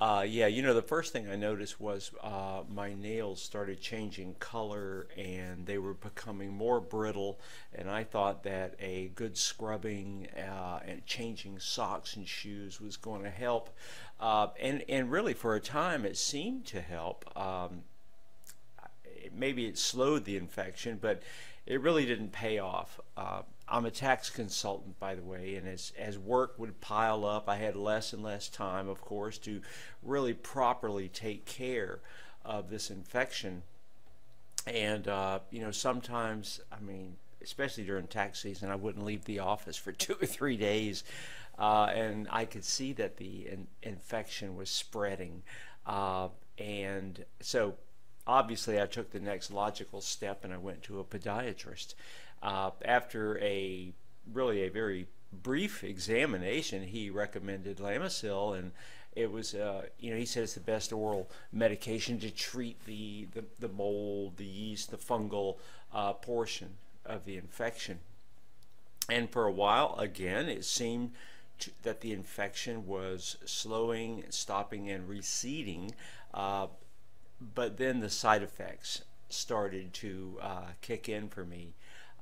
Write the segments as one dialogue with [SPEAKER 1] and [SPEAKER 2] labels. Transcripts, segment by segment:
[SPEAKER 1] Yeah, you know, the first thing I noticed was my nails started changing color and they were becoming more brittle. And I thought that a good scrubbing and changing socks and shoes was going to help. And really, for a time, it seemed to help. Maybe it slowed the infection, but it really didn't pay off. I'm a tax consultant, by the way, and as work would pile up, I had less and less time, of course, to really properly take care of this infection. And, you know, sometimes, I mean, especially during tax season, I wouldn't leave the office for 2 or 3 days. And I could see that the infection was spreading. And so obviously I took the next logical step and I went to a podiatrist. After a really a very brief examination, he recommended Lamisil, and it was, you know, he said it's the best oral medication to treat the mold, the yeast, the fungal portion of the infection. And for a while, again, it seemed that the infection was slowing, stopping, and receding. But then the side effects started to kick in for me,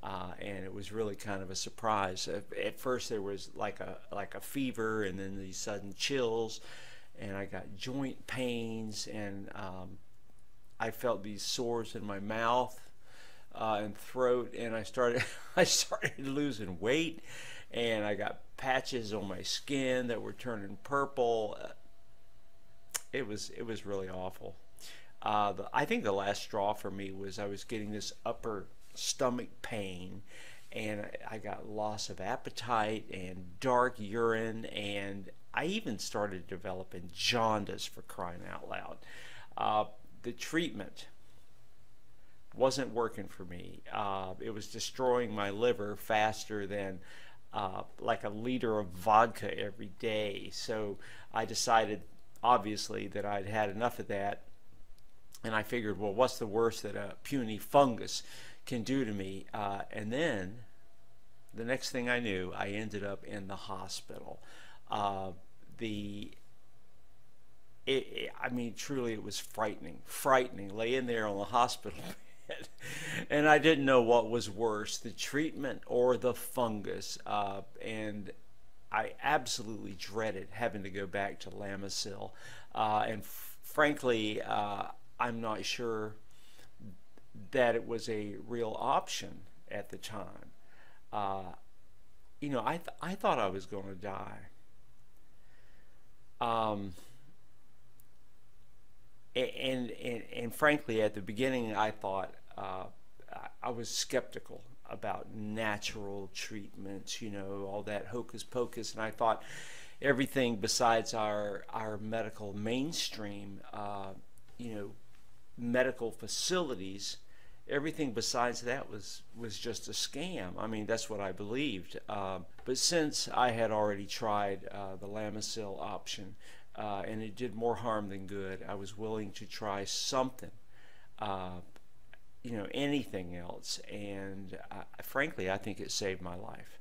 [SPEAKER 1] and it was really kind of a surprise. At first, there was like a fever, and then these sudden chills, and I got joint pains, and I felt these sores in my mouth and throat, and I started I started losing weight, and I got patches on my skin that were turning purple. It was really awful. I think the last straw for me was I was getting this upper stomach pain, and I got loss of appetite and dark urine, and I even started developing jaundice, for crying out loud. The treatment wasn't working for me. It was destroying my liver faster than like a liter of vodka every day. So I decided, obviously, that I'd had enough of that. And I figured, well, what's the worst that a puny fungus can do to me? And then the next thing I knew, I ended up in the hospital. I mean, truly, it was frightening, laying there on the hospital bed. And I didn't know what was worse, the treatment or the fungus. And I absolutely dreaded having to go back to Lamisil. And frankly, I'm not sure that it was a real option at the time. You know, I thought I was going to die. And frankly, at the beginning, I thought I was skeptical about natural treatments, you know, all that hocus pocus, and I thought everything besides our medical mainstream, you know, medical facilities, everything besides that was just a scam. I mean, that's what I believed. But since I had already tried the Lamisil option, and it did more harm than good, I was willing to try something, you know, anything else. And frankly, I think it saved my life.